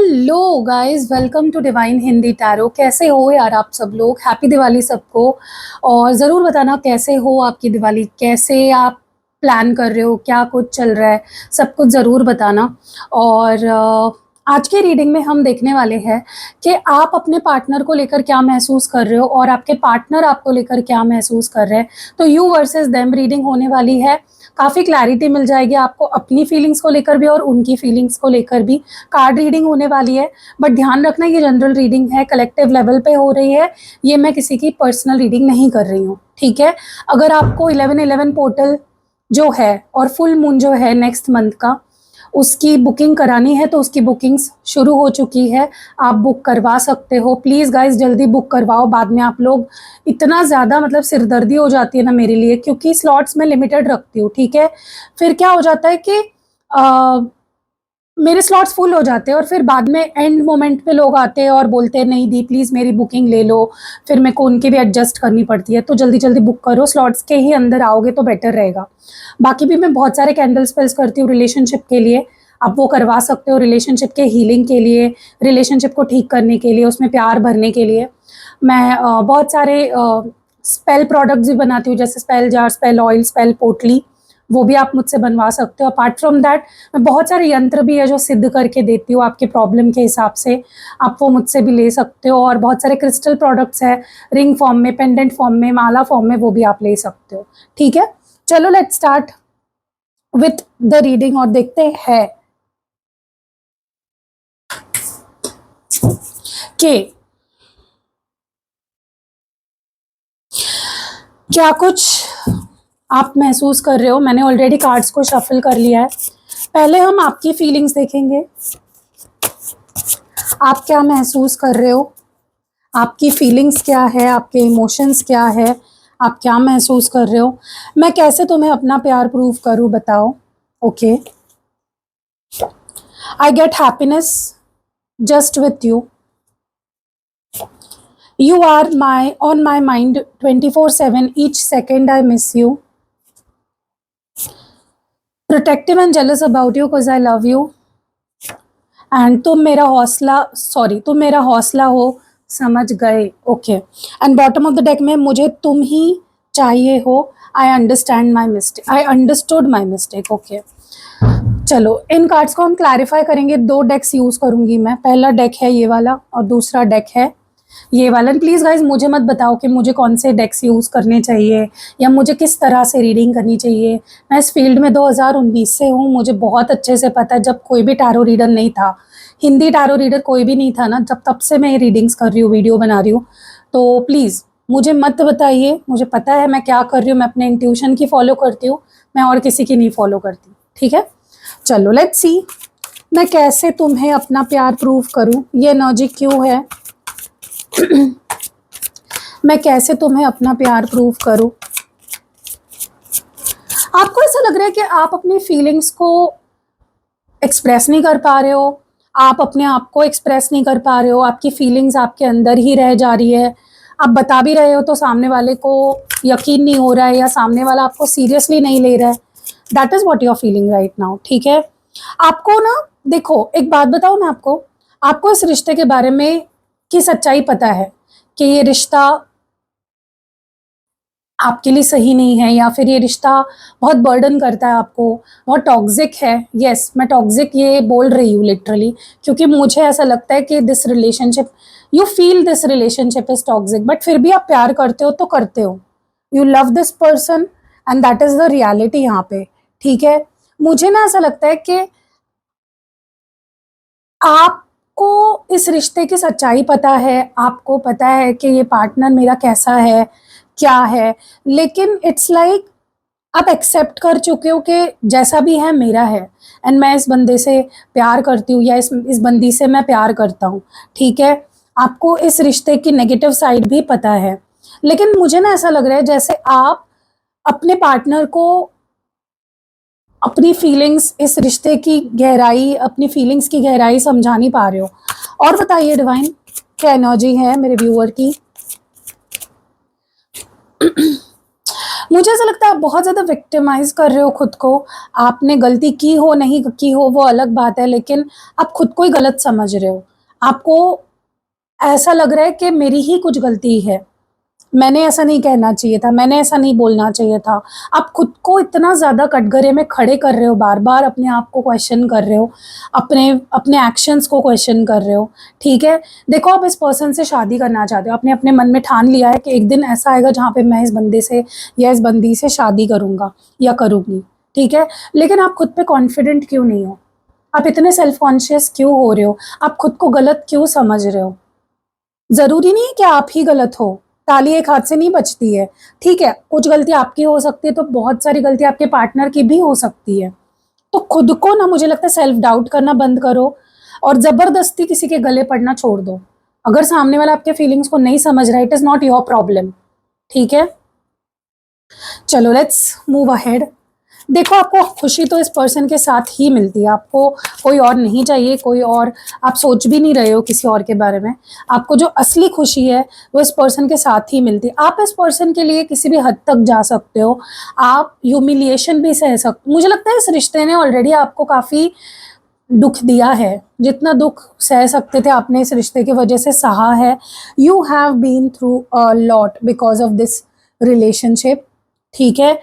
Hello guys, welcome to divine Hindi tarot. कैसे हो यार आप सब लोग? हैप्पी दिवाली सबको। और ज़रूर बताना कैसे हो आपकी दिवाली, कैसे आप प्लान कर रहे हो, क्या कुछ चल रहा है, सब कुछ ज़रूर बताना। और आज की रीडिंग में हम देखने वाले हैं कि आप अपने पार्टनर को लेकर क्या महसूस कर रहे हो और आपके पार्टनर आपको लेकर क्या महसूस कर रहे हैं। तो यू वर्सेस देम रीडिंग होने वाली है। काफ़ी क्लैरिटी मिल जाएगी आपको अपनी फीलिंग्स को लेकर भी और उनकी फीलिंग्स को लेकर भी। कार्ड रीडिंग होने वाली है, बट ध्यान रखना ये जनरल रीडिंग है, कलेक्टिव लेवल पे हो रही है। ये मैं किसी की पर्सनल रीडिंग नहीं कर रही हूँ, ठीक है। अगर आपको 11/11 पोर्टल जो है और फुल मून जो है नेक्स्ट मंथ का, उसकी बुकिंग करानी है तो उसकी बुकिंग्स शुरू हो चुकी है। आप बुक करवा सकते हो। प्लीज़ गाइस जल्दी बुक करवाओ, बाद में आप लोग इतना ज़्यादा मतलब सिरदर्दी हो जाती है ना मेरे लिए, क्योंकि स्लॉट्स मैं लिमिटेड रखती हूँ, ठीक है। फिर क्या हो जाता है कि मेरे स्लॉट्स फुल हो जाते हैं और फिर बाद में एंड मोमेंट पे लोग आते हैं और बोलते हैं नहीं दी प्लीज़ मेरी बुकिंग ले लो। फिर मेरे को उनकी भी एडजस्ट करनी पड़ती है। तो जल्दी जल्दी बुक करो, स्लॉट्स के ही अंदर आओगे तो बेटर रहेगा। बाकी भी मैं बहुत सारे कैंडल स्पेल्स करती हूँ रिलेशनशिप के लिए, आप वो करवा सकते हो। रिलेशनशिप के हीलिंग के लिए, रिलेशनशिप को ठीक करने के लिए, उसमें प्यार भरने के लिए मैं बहुत सारे स्पेल प्रोडक्ट्स भी बनाती हूँ, जैसे spell jar, spell oil, spell पोटली, वो भी आप मुझसे बनवा सकते हो। अपार्ट फ्रॉम दैट मैं बहुत सारे यंत्र भी है जो सिद्ध करके देती हूँ आपके प्रॉब्लम के हिसाब से, आप वो मुझसे भी ले सकते हो। और बहुत सारे क्रिस्टल प्रोडक्ट्स है, रिंग फॉर्म में, पेंडेंट फॉर्म में, माला फॉर्म में, वो भी आप ले सकते हो, ठीक है। चलो let's start with the reading और देखते हैं कि क्या कुछ आप महसूस कर रहे हो। मैंने ऑलरेडी कार्ड्स को शफल कर लिया है। पहले हम आपकी फीलिंग्स देखेंगे, आप क्या महसूस कर रहे हो, आपकी फीलिंग्स क्या है, आपके इमोशंस क्या है, आप क्या महसूस कर रहे हो। मैं कैसे तुम्हें अपना प्यार प्रूव करूं, बताओ। Okay, I get happiness just with you, you are on my mind 24/7, each second I miss you, protective and jealous about you because I love you, and तुम मेरा हौसला हो, समझ गए। Okay, and bottom of the deck में मुझे तुम ही चाहिए हो, I understood my mistake. Okay, चलो इन कार्ड्स को हम क्लैरिफाई करेंगे। 2 डेक्स यूज करूंगी मैं। पहला डेक है ये वाला और दूसरा डेक है ये वाला। प्लीज़ गाइज मुझे मत बताओ कि मुझे कौन से डेक्स यूज़ करने चाहिए या मुझे किस तरह से रीडिंग करनी चाहिए। मैं इस फील्ड में 2019 से हूँ, मुझे बहुत अच्छे से पता है। जब कोई भी टैरो रीडर नहीं था, हिंदी टैरो रीडर कोई भी नहीं था ना, जब तब से मैं ये रीडिंग्स कर रही हूँ, वीडियो बना रही हूँ। तो प्लीज़ मुझे मत बताइए, मुझे पता है मैं क्या कर रही हूँ। मैं अपने इंट्यूशन की फॉलो करती हूँ, मैं और किसी की नहीं फॉलो करती, ठीक है। चलो लेट्स सी, मैं कैसे तुम्हें अपना प्यार प्रूव करूँ। ये एनर्जी क्यों है मैं कैसे तुम्हें अपना प्यार प्रूव करूं। आपको ऐसा लग रहा है कि आप अपनी फीलिंग्स को एक्सप्रेस नहीं कर पा रहे हो, आप अपने आप को एक्सप्रेस नहीं कर पा रहे हो, आपकी फीलिंग्स आपके अंदर ही रह जा रही है। आप बता भी रहे हो तो सामने वाले को यकीन नहीं हो रहा है या सामने वाला आपको सीरियसली नहीं ले रहा है। That is what you are feeling right now, ठीक है। आपको ना, देखो एक बात बताऊं मैं आपको इस रिश्ते के बारे में की सच्चाई पता है कि ये रिश्ता आपके लिए सही नहीं है, या फिर ये रिश्ता बहुत बर्डन करता है आपको, बहुत टॉक्सिक है। यस, मैं टॉक्सिक ये बोल रही हूँ लिटरली, क्योंकि मुझे ऐसा लगता है कि this relationship, you feel this relationship is toxic, but फिर भी आप प्यार करते हो तो करते हो। You love this person and that is the reality यहाँ पे, ठीक है। मुझे ना ऐसा लगता है कि आपको इस रिश्ते की सच्चाई पता है, आपको पता है कि ये पार्टनर मेरा कैसा है, क्या है, लेकिन इट्स लाइक आप एक्सेप्ट कर चुके हो कि जैसा भी है मेरा है, एंड मैं इस बंदे से प्यार करती हूँ या इस बंदी से मैं प्यार करता हूँ, ठीक है। आपको इस रिश्ते की नेगेटिव साइड भी पता है, लेकिन मुझे ना ऐसा लग रहा है जैसे आप अपने पार्टनर को अपनी फीलिंग्स, इस रिश्ते की गहराई, अपनी फीलिंग्स की गहराई समझा नहीं पा रहे हो। और बताइए डिवाइन, क्या एनर्जी है मेरे व्यूअर की। मुझे ऐसा लगता है आप बहुत ज़्यादा विक्टिमाइज़ कर रहे हो खुद को। आपने गलती की हो, नहीं की हो वो अलग बात है, लेकिन आप खुद को ही गलत समझ रहे हो। आपको ऐसा लग रहा है कि मेरी ही कुछ गलती है। मैंने ऐसा नहीं कहना चाहिए था, मैंने ऐसा नहीं बोलना चाहिए था। आप खुद को इतना ज़्यादा कटघरे में खड़े कर रहे हो, बार-बार अपने आप को क्वेश्चन कर रहे हो, अपने अपने एक्शंस को क्वेश्चन कर रहे हो, ठीक है? देखो आप इस पर्सन से शादी करना चाहते हो, आपने अपने मन में ठान लिया है कि एक दिन ऐसा आएगा जहाँ पे मैं इस बंदे से या इस बंदी से शादी करूँगा या करूँगी, ठीक है? लेकिन आप खुद पे कॉन्फिडेंट क्यों नहीं हो? आप इतने सेल्फ कॉन्शियस क्यों हो रहे हो? आप खुद को गलत क्यों समझ रहे हो? ज़रूरी नहीं है कि आप ही गलत हो, ताली एक हाथ से नहीं बजती है, ठीक है? कुछ गलती आपकी हो सकती है, तो बहुत सारी गलती आपके पार्टनर की भी हो सकती है। तो खुद को ना मुझे लगता है सेल्फ डाउट करना बंद करो और ज़बरदस्ती किसी के गले पड़ना छोड़ दो। अगर सामने वाला आपके फीलिंग्स को नहीं समझ रहा है, it is not your problem, ठीक है? चलो लेट्स मूव अहेड। देखो आपको खुशी तो इस पर्सन के साथ ही मिलती है, आपको कोई और नहीं चाहिए, कोई और आप सोच भी नहीं रहे हो किसी और के बारे में। आपको जो असली खुशी है वो इस पर्सन के साथ ही मिलती है। आप इस पर्सन के लिए किसी भी हद तक जा सकते हो, आप ह्यूमिलिएशन भी सह सकते हो। मुझे लगता है इस रिश्ते ने ऑलरेडी आपको काफ़ी दुख दिया है, जितना दुख सह सकते थे आपने इस रिश्ते की वजह से सहा है। You have been through a lot because of this relationship, ठीक है?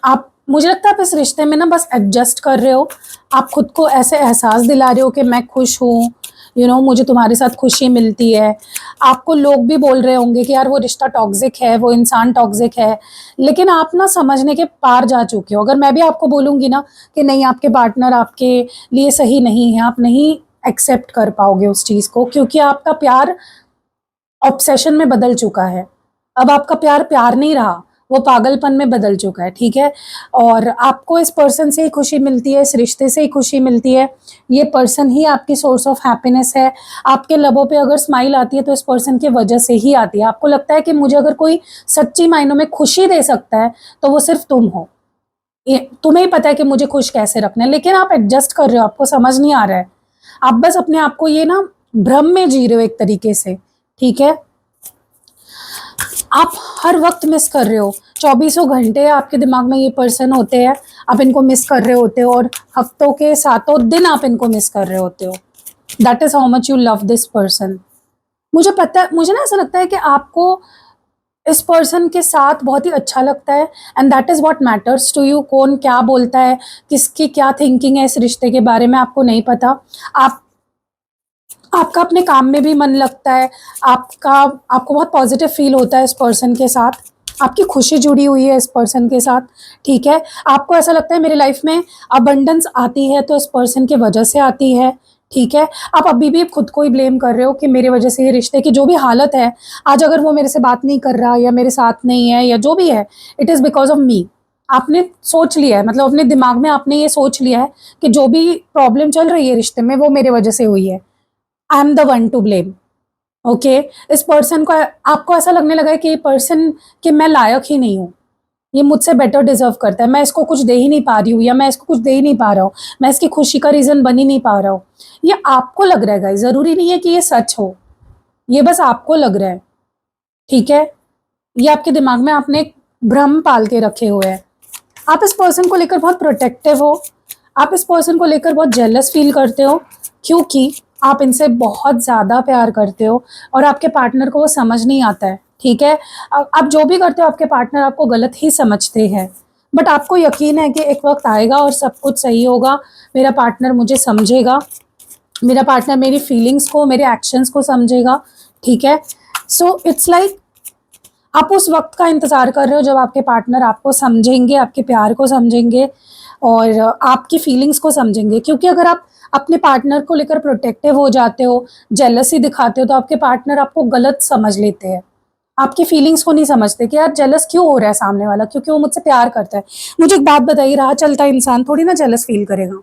आप मुझे लगता है आप इस रिश्ते में ना बस एडजस्ट कर रहे हो। आप खुद को ऐसे एहसास दिला रहे हो कि मैं खुश हूँ, मुझे तुम्हारे साथ खुशी मिलती है। आपको लोग भी बोल रहे होंगे कि यार वो रिश्ता टॉक्सिक है, वो इंसान टॉक्सिक है, लेकिन आप ना समझने के पार जा चुके हो। अगर मैं भी आपको बोलूँगी ना कि नहीं आपके पार्टनर आपके लिए सही नहीं है, आप नहीं एक्सेप्ट कर पाओगे उस चीज़ को, क्योंकि आपका प्यार ऑब्सेशन में बदल चुका है। अब आपका प्यार प्यार नहीं रहा, वो पागलपन में बदल चुका है, ठीक है? और आपको इस पर्सन से ही खुशी मिलती है, इस रिश्ते से ही खुशी मिलती है। ये पर्सन ही आपकी सोर्स ऑफ हैप्पीनेस है। आपके लबों पे अगर स्माइल आती है तो इस पर्सन की वजह से ही आती है। आपको लगता है कि मुझे अगर कोई सच्ची मायनों में खुशी दे सकता है तो वो सिर्फ तुम हो। ये तुम्हें ही पता है कि मुझे खुश कैसे रखना है, लेकिन आप एडजस्ट कर रहे हो, आपको समझ नहीं आ रहा है। आप बस अपने आप को ये ना भ्रम में जी रहे हो एक तरीके से, ठीक है? आप हर वक्त मिस कर रहे हो, चौबीसों घंटे आपके दिमाग में ये पर्सन होते हैं, आप इनको मिस कर रहे होते हो और हफ्तों के सातों दिन आप इनको मिस कर रहे होते हो। That is how much you love this person. मुझे पता है, मुझे ना ऐसा लगता है कि आपको इस पर्सन के साथ बहुत ही अच्छा लगता है and that is what matters to you. कौन क्या बोलता है, किसकी क्या थिंकिंग है इस रिश्ते के बारे में आपको नहीं पता। आप आपका अपने काम में भी मन लगता है, आपका आपको बहुत पॉजिटिव फील होता है इस पर्सन के साथ, आपकी खुशी जुड़ी हुई है इस पर्सन के साथ, ठीक है? आपको ऐसा लगता है मेरी लाइफ में अबंडेंस आती है तो इस पर्सन की वजह से आती है, ठीक है? आप अभी भी खुद को ही ब्लेम कर रहे हो कि मेरी वजह से ये रिश्ते की जो भी हालत है, आज अगर वो मेरे से बात नहीं कर रहा या मेरे साथ नहीं है या जो भी है, it is because of me. आपने सोच लिया है, मतलब अपने दिमाग में आपने ये सोच लिया है कि जो भी प्रॉब्लम चल रही है रिश्ते में वो मेरे वजह से हुई है। I am the one two blame, okay? इस पर्सन को आपको ऐसा लगने लगा है कि ये पर्सन कि मैं लायक ही नहीं हूँ, ये मुझसे बेटर डिजर्व करता है, मैं इसको कुछ दे ही नहीं पा रही हूँ या मैं इसको कुछ दे ही नहीं पा रहा हूँ, मैं इसकी खुशी का रीज़न बन ही नहीं पा रहा हूँ। ये आपको लग रहा है गाइस, ज़रूरी नहीं है कि ये सच हो, ये बस आपको लग रहा है, ठीक है? ये आपके दिमाग में आपने एक भ्रम पाल के रखे हुए हैं। आप इस पर्सन को लेकर बहुत प्रोटेक्टिव हो, आप इस पर्सन को लेकर बहुत जेलस फील करते हो, क्योंकि आप इनसे बहुत ज़्यादा प्यार करते हो और आपके पार्टनर को वो समझ नहीं आता है, ठीक है? आप जो भी करते हो आपके पार्टनर आपको गलत ही समझते हैं, बट आपको यकीन है कि एक वक्त आएगा और सब कुछ सही होगा, मेरा पार्टनर मुझे समझेगा, मेरा पार्टनर मेरी फीलिंग्स को, मेरे एक्शंस को समझेगा, ठीक है? सो इट्स लाइक आप उस वक्त का इंतज़ार कर रहे हो जब आपके पार्टनर आपको समझेंगे, आपके प्यार को समझेंगे और आपकी फीलिंग्स को समझेंगे, क्योंकि अगर आप अपने पार्टनर को लेकर प्रोटेक्टिव हो जाते हो, जेलसी दिखाते हो, तो आपके पार्टनर आपको गलत समझ लेते हैं, आपकी फीलिंग्स को नहीं समझते कि यार जेलस क्यों हो रहा है सामने वाला, क्योंकि वो मुझसे प्यार करता है। मुझे एक बात बताइए, राह चलता इंसान थोड़ी ना जेलस फील करेगा,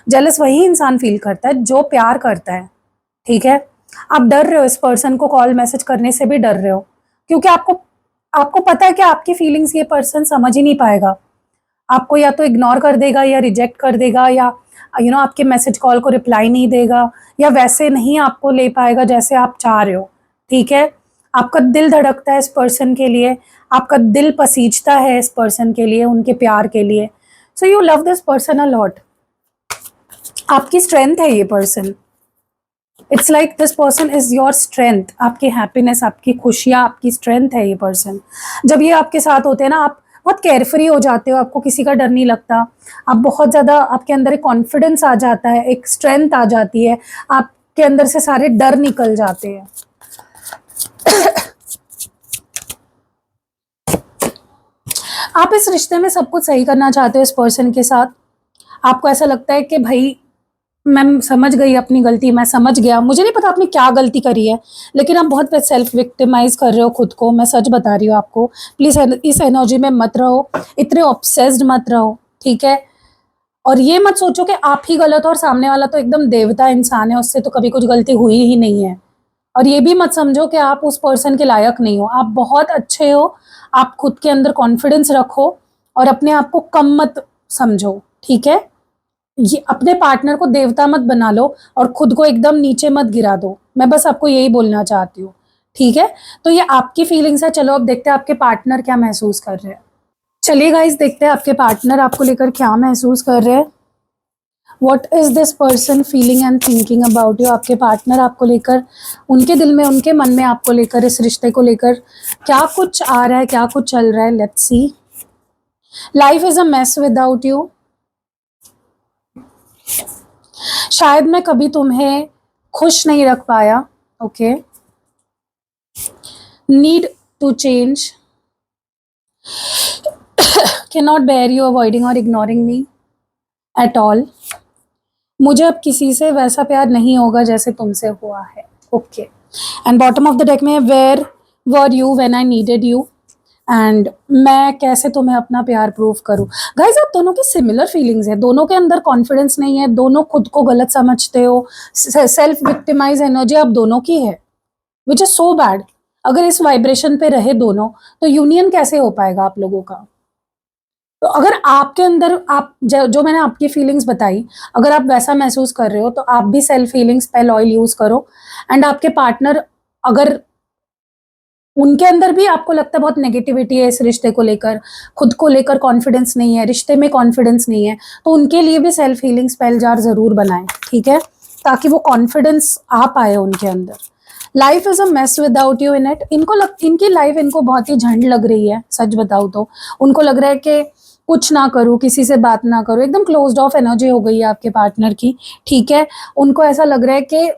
जेलस वही इंसान फील करता है जो प्यार करता है, ठीक है? आप डर रहे हो इस पर्सन को कॉल मैसेज करने से भी डर रहे हो, क्योंकि आपको आपको पता है कि आपकी फीलिंग्स ये पर्सन समझ ही नहीं पाएगा, आपको या तो इग्नोर कर देगा या रिजेक्ट कर देगा या आपके मैसेज कॉल को रिप्लाई नहीं देगा या वैसे नहीं आपको ले पाएगा जैसे आप चाह रहे हो, ठीक है? आपका दिल धड़कता है इस पर्सन के लिए, आपका दिल पसीजता है इस पर्सन के लिए, उनके प्यार के लिए। So you love this person a lot. आपकी स्ट्रेंथ है ये person. It's like this person is your strength, आपकी हैप्पीनेस, आपकी खुशियाँ, आपकी स्ट्रेंथ है ये पर्सन। जब ये आपके साथ होते हैं ना, आप बहुत केयरफ्री हो जाते हो, आपको किसी का डर नहीं लगता, आप बहुत ज़्यादा, आपके अंदर एक कॉन्फिडेंस आ जाता है, एक स्ट्रेंथ आ जाती है, आपके अंदर से सारे डर निकल जाते हैं। आप इस रिश्ते में सब कुछ सही करना चाहते हो इस पर्सन के साथ। आपको ऐसा लगता है कि भाई मैं समझ गई अपनी गलती, मैं समझ गया, मुझे नहीं पता आपने क्या गलती करी है, लेकिन आप बहुत सेल्फ विक्टिमाइज कर रहे हो खुद को। मैं सच बता रही हूँ आपको, प्लीज़ इस एनर्जी में मत रहो, इतने ऑब्सेस्ड मत रहो, ठीक है। और ये मत सोचो कि आप ही गलत हो और सामने वाला तो एकदम देवता इंसान है, उससे तो कभी कुछ गलती हुई ही नहीं है। और ये भी मत समझो कि आप उस पर्सन के लायक नहीं हो, आप बहुत अच्छे हो। आप खुद के अंदर कॉन्फिडेंस रखो और अपने आप को कम मत समझो, ठीक है। ये अपने पार्टनर को देवता मत बना लो और खुद को एकदम नीचे मत गिरा दो। मैं बस आपको यही बोलना चाहती हूँ, ठीक है। तो ये आपकी फीलिंग्स है। चलो अब देखते हैं आपके पार्टनर क्या महसूस कर रहे हैं। चलिए गाइस, देखते हैं आपके पार्टनर आपको लेकर क्या महसूस कर रहे हैं। What is this person feeling and thinking about you. आपके पार्टनर आपको लेकर, उनके दिल में, उनके मन में आपको लेकर, इस रिश्ते को लेकर क्या कुछ आ रहा है, क्या कुछ चल रहा है। Let's see. Life is a mess without you. शायद मैं कभी तुम्हें खुश नहीं रख पाया। Okay. Need to change. Can not bear you avoiding और इग्नोरिंग मी एट ऑल। मुझे अब किसी से वैसा प्यार नहीं होगा जैसे तुमसे हुआ है। Okay. And bottom of the deck में where were you when I needed you. And मैं कैसे तुम्हें अपना प्यार प्रूव करूं। गाइज, आप दोनों की सिमिलर फीलिंग्स है, दोनों के अंदर कॉन्फिडेंस नहीं है, दोनों खुद को गलत समझते हो, सेल्फ विक्टिमाइज एनर्जी आप दोनों की है, विच इज सो बैड। अगर इस वाइब्रेशन पे रहे दोनों, तो यूनियन कैसे हो पाएगा आप लोगों का। तो अगर आपके अंदर, आप जो मैंने आपकी फीलिंग्स बताई, अगर आप वैसा महसूस कर रहे हो तो आप भी self healing spell oil use करो। एंड आपके पार्टनर, अगर उनके अंदर भी आपको लगता है बहुत नेगेटिविटी है इस रिश्ते को लेकर, खुद को लेकर कॉन्फिडेंस नहीं है, रिश्ते में कॉन्फिडेंस नहीं है, तो उनके लिए भी सेल्फ हीलिंग स्पेल जार जरूर बनाएं, ठीक है, ताकि वो कॉन्फिडेंस आ पाए उनके अंदर। Life is a mess without you in it. इनकी लाइफ इनको बहुत ही झंड लग रही है, सच बताऊं तो। उनको लग रहा है कि कुछ ना करूं, किसी से बात ना करूं, एकदम क्लोज्ड ऑफ एनर्जी हो गई है आपके पार्टनर की, ठीक है। उनको ऐसा लग रहा है कि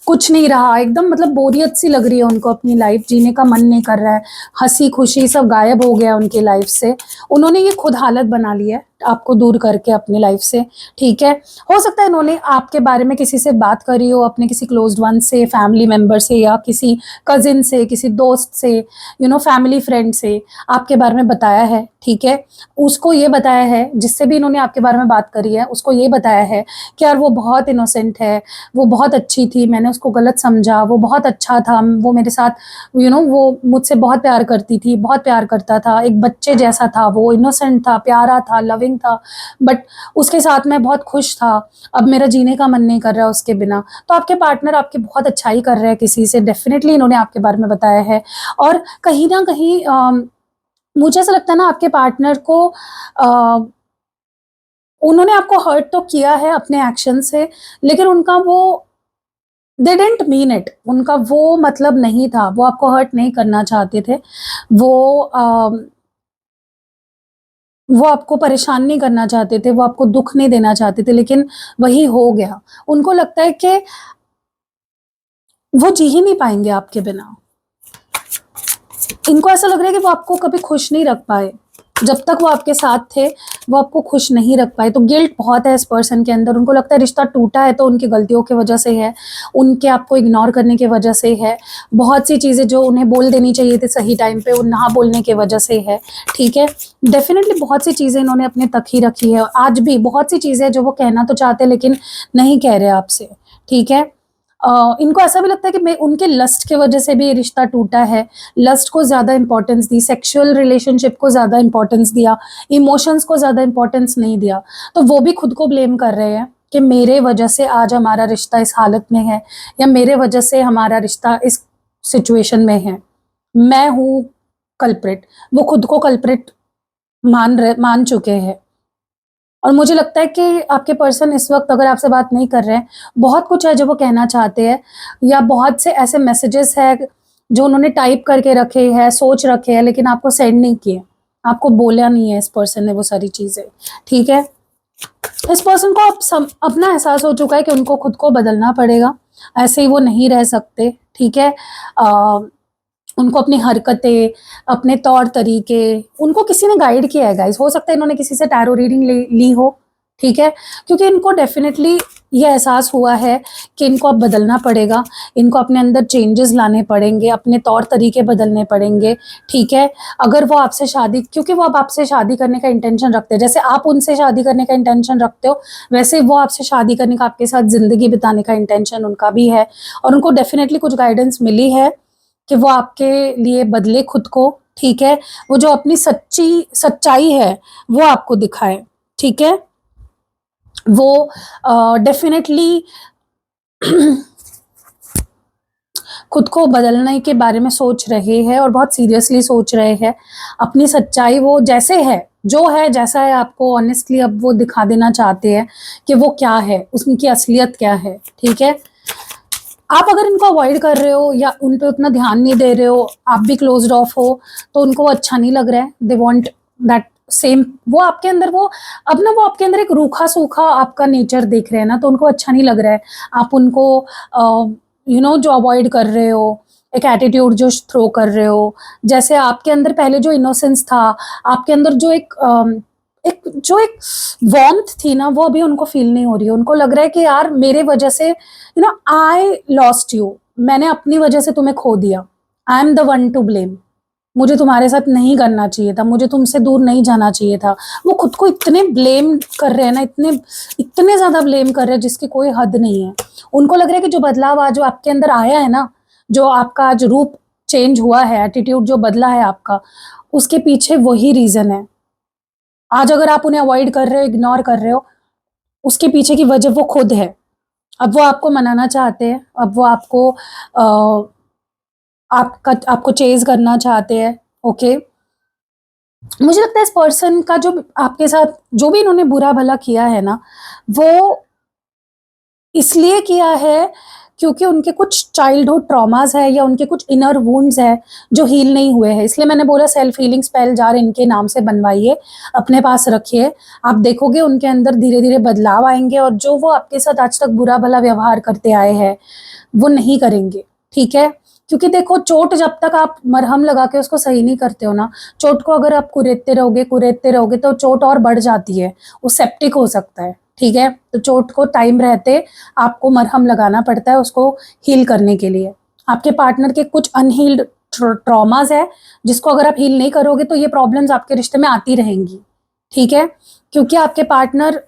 कुछ नहीं रहा, एकदम मतलब बोरियत सी लग रही है उनको, अपनी लाइफ जीने का मन नहीं कर रहा है, हंसी खुशी सब गायब हो गया उनकी लाइफ से। उन्होंने ये खुद हालत बना ली है आपको दूर करके अपनी लाइफ से, ठीक है। हो सकता है इन्होंने आपके बारे में किसी से बात करी हो, अपने किसी क्लोज्ड वन से, फैमिली मेंबर से, या किसी कजिन से, किसी दोस्त से, फैमिली फ्रेंड से आपके बारे में बताया है, ठीक है। उसको ये बताया है, जिससे भी इन्होंने आपके बारे में बात करी है, उसको ये बताया है कि यार वो बहुत इनोसेंट है, वो बहुत अच्छी थी, मैंने उसको गलत समझा, वो बहुत अच्छा था, वो मेरे साथ वो मुझसे बहुत प्यार करती थी, बहुत प्यार करता था, एक बच्चे जैसा था, वो इनोसेंट था, प्यारा था, लविंग था, बट उसके साथ मैं बहुत खुश था। अब मेरा जीने का मन नहीं कर रहा उसके बिना। तो आपके पार्टनर आपकी बहुत अच्छाई कर रहे हैं किसी से, डेफिनेटली इन्होंने आपके बारे में बताया है। और कहीं ना कहीं मुझे ऐसा लगता है ना, आपके पार्टनर को उन्होंने आपको हर्ट तो किया है अपने एक्शन से, लेकिन उनका वो दे डेंट मीन इट, उनका वो मतलब नहीं था, वो आपको हर्ट नहीं करना चाहते थे, वो आपको परेशान नहीं करना चाहते थे, वो आपको दुख नहीं देना चाहते थे, लेकिन वही हो गया। उनको लगता है कि वो जी ही नहीं पाएंगे आपके बिना। इनको ऐसा लग रहा है कि वो आपको कभी खुश नहीं रख पाए, जब तक वो आपके साथ थे वो आपको खुश नहीं रख पाए। तो गिल्ट बहुत है इस पर्सन के अंदर। उनको लगता है रिश्ता टूटा है तो उनकी गलतियों की वजह से है, उनके आपको इग्नोर करने की वजह से है, बहुत सी चीज़ें जो उन्हें बोल देनी चाहिए थी सही टाइम पे, वो ना बोलने की वजह से है, ठीक है। डेफिनेटली बहुत सी चीज़ें इन्होंने अपने तक ही रखी है, आज भी बहुत सी चीज़ें जो वो कहना तो चाहते लेकिन नहीं कह रहे आपसे, ठीक है। इनको ऐसा भी लगता है कि मैं उनके लस्ट की वजह से भी ये रिश्ता टूटा है। लस्ट को ज़्यादा इंपॉर्टेंस दी, सेक्सुअल रिलेशनशिप को ज़्यादा इंपॉर्टेंस दिया, इमोशंस को ज़्यादा इंपॉर्टेंस नहीं दिया। तो वो भी खुद को ब्लेम कर रहे हैं कि मेरे वजह से आज हमारा रिश्ता इस हालत में है, या मेरे वजह से हमारा रिश्ता इस सिचुएशन में है। मैं हूँ कल्प्रिट, वो खुद को कल्प्रिट मान चुके हैं। और मुझे लगता है कि आपके पर्सन इस वक्त अगर आपसे बात नहीं कर रहे हैं, बहुत कुछ है जो वो कहना चाहते हैं, या बहुत से ऐसे मैसेजेस है जो उन्होंने टाइप करके रखे हैं, सोच रखे हैं, लेकिन आपको सेंड नहीं किए, आपको बोला नहीं है इस पर्सन ने वो सारी चीज़ें। ठीक है, इस पर्सन को अब अपना एहसास हो चुका है कि उनको खुद को बदलना पड़ेगा, ऐसे ही वो नहीं रह सकते। ठीक है, उनको अपनी हरकतें, अपने तौर तरीके, उनको किसी ने गाइड किया है गाइस। हो सकता है इन्होंने किसी से टैरो रीडिंग ली हो। ठीक है, क्योंकि इनको डेफिनेटली ये एहसास हुआ है कि इनको अब बदलना पड़ेगा, इनको अपने अंदर चेंजेस लाने पड़ेंगे, अपने तौर तरीके बदलने पड़ेंगे। ठीक है, अगर वो आपसे शादी, क्योंकि वो अब आपसे शादी करने का इंटेंशन रखते हैं, जैसे आप उनसे शादी करने का इंटेंशन रखते हो, वैसे वो आपसे शादी करने का, आपके साथ ज़िंदगी बिताने का इंटेंशन उनका भी है। और उनको डेफिनेटली कुछ गाइडेंस मिली है कि वो आपके लिए बदले खुद को। ठीक है, वो जो अपनी सच्चाई है वो आपको दिखाए। ठीक है, वो डेफिनेटली खुद को बदलने के बारे में सोच रहे हैं और बहुत सीरियसली सोच रहे हैं। अपनी सच्चाई वो जैसे है, जो है, जैसा है, आपको ऑनेस्टली अब वो दिखा देना चाहते हैं कि वो क्या है, उनकी असलियत क्या है। ठीक है, आप अगर इनको अवॉइड कर रहे हो या उन पे उतना ध्यान नहीं दे रहे हो, आप भी क्लोज्ड ऑफ हो, तो उनको अच्छा नहीं लग रहा है। दे वांट दैट सेम, वो आपके अंदर, वो अब ना, वो आपके अंदर एक रूखा सूखा आपका नेचर देख रहे हैं ना, तो उनको अच्छा नहीं लग रहा है। आप उनको जो अवॉइड कर रहे हो, एक एटीट्यूड जो थ्रो कर रहे हो, जैसे आपके अंदर पहले जो इनोसेंस था, आपके अंदर जो एक वार्मथ थी ना, वो अभी उनको फील नहीं हो रही है। उनको लग रहा है कि यार मेरे वजह से, आई लॉस्ट यू, मैंने अपनी वजह से तुम्हें खो दिया, I am the one two blame, मुझे तुम्हारे साथ नहीं करना चाहिए था, मुझे तुमसे दूर नहीं जाना चाहिए था। वो खुद को इतने ब्लेम कर रहे हैं ना, इतने ज्यादा ब्लेम कर रहे हैं जिसकी कोई हद नहीं है। उनको लग रहा है कि जो बदलाव आज जो आपके अंदर आया है ना, जो आपका आज रूप चेंज हुआ है, एटीट्यूड जो बदला है आपका, उसके पीछे वही रीजन है। आज अगर आप उन्हें अवॉइड कर रहे हो, इग्नोर कर रहे हो, उसके पीछे की वजह वो खुद है। अब वो आपको मनाना चाहते हैं, अब वो आपको चेज करना चाहते हैं। ओके, मुझे लगता है इस पर्सन का जो आपके साथ जो भी इन्होंने बुरा भला किया है ना, वो इसलिए किया है क्योंकि उनके कुछ चाइल्डहुड ट्रॉमास है, या उनके कुछ इनर वुंड्स है जो हील नहीं हुए हैं। इसलिए मैंने बोला सेल्फ हीलिंग स्पेल जार इनके नाम से बनवाइए, अपने पास रखिए। आप देखोगे उनके अंदर धीरे धीरे बदलाव आएंगे, और जो वो आपके साथ आज तक बुरा भला व्यवहार करते आए हैं वो नहीं करेंगे। ठीक है, क्योंकि देखो, चोट जब तक आप मरहम लगा के उसको सही नहीं करते हो ना, चोट को अगर आप कुरेदते रहोगे तो चोट और बढ़ जाती है, वो सेप्टिक हो सकता है। ठीक है, तो चोट को टाइम रहते आपको मरहम लगाना पड़ता है उसको हील करने के लिए। आपके पार्टनर के कुछ अनहील्ड ट्रॉमास है, जिसको अगर आप हील नहीं करोगे तो ये प्रॉब्लम्स आपके रिश्ते में आती रहेंगी। ठीक है, क्योंकि आपके पार्टनर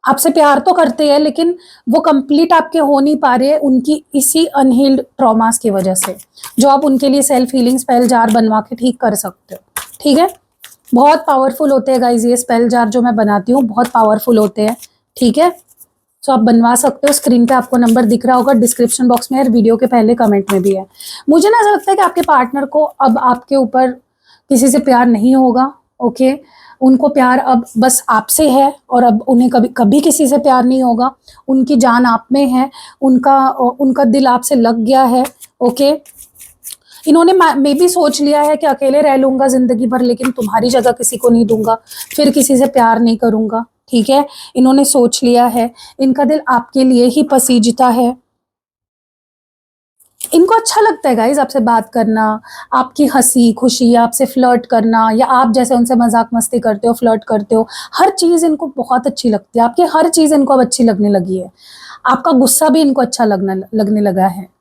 आपसे प्यार तो करते हैं, लेकिन वो कंप्लीट आपके हो नहीं पा रहे हैं उनकी इसी अनहील्ड ट्रॉमास की वजह से, जो आप उनके लिए सेल्फ हीलिंग स्पेल जार बनवा के ठीक कर सकते हो। ठीक है, बहुत पावरफुल होते हैं गाइज, ये स्पेल जार जो मैं बनाती हूँ बहुत पावरफुल होते हैं। ठीक है, तो आप बनवा सकते हो। स्क्रीन पे आपको नंबर दिख रहा होगा, डिस्क्रिप्शन बॉक्स में है, वीडियो के पहले कमेंट में भी है। मुझे ना ऐसा लगता है कि आपके पार्टनर को अब आपके ऊपर किसी से प्यार नहीं होगा। ओके, उनको प्यार अब बस आपसे है, और अब उन्हें कभी कभी किसी से प्यार नहीं होगा। उनकी जान आप में है, उनका दिल आपसे लग गया है। ओके, इन्होंने मे भी सोच लिया है कि अकेले रह लूंगा जिंदगी भर, लेकिन तुम्हारी जगह किसी को नहीं दूंगा, फिर किसी से प्यार नहीं करूंगा। ठीक है, इन्होंने सोच लिया है, इनका दिल आपके लिए ही पसीजता है। इनको अच्छा लगता है गाइज आपसे बात करना, आपकी हंसी खुशी, आपसे फ्लर्ट करना, या आप जैसे उनसे मजाक मस्ती करते हो, फ्लर्ट करते हो, हर चीज़ इनको बहुत अच्छी लगती है। आपकी हर चीज़ इनको अब अच्छी लगने लगी है, आपका गुस्सा भी इनको अच्छा लगने लगा है।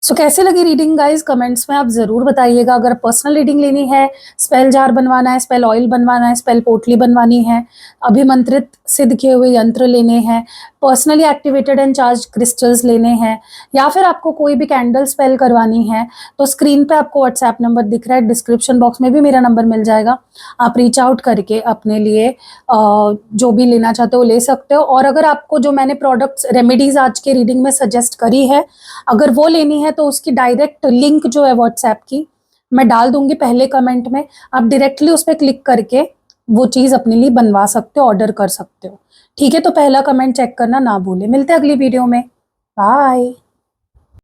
सो कैसे लगी रीडिंग गाइज, कमेंट्स में आप ज़रूर बताइएगा। अगर पर्सनल रीडिंग लेनी है, स्पेल जार बनवाना है, स्पेल ऑयल बनवाना है, स्पेल पोटली बनवानी है, अभिमंत्रित सिद्ध किए हुए यंत्र लेने हैं, personally activated and charge crystals लेने हैं, या फिर आपको कोई भी कैंडल स्पेल करवानी है, तो स्क्रीन पे आपको व्हाट्सएप नंबर दिख रहा है, डिस्क्रिप्शन बॉक्स में भी मेरा नंबर मिल जाएगा। आप रीच आउट करके अपने लिए जो भी लेना चाहते हो ले सकते हो। और अगर आपको जो मैंने प्रोडक्ट्स रेमेडीज आज के रीडिंग में सजेस्ट करी है, अगर वो लेनी है तो उसकी डायरेक्ट लिंक जो है व्हाट्सएप की मैं डाल दूंगी पहले कमेंट में। आप डायरेक्टली उस पर क्लिक करके वो चीज़ अपने लिए बनवा सकते हो, ऑर्डर कर सकते हो। ठीक है, तो पहला कमेंट चेक करना ना भूले। मिलते हैं अगली वीडियो में। बाय।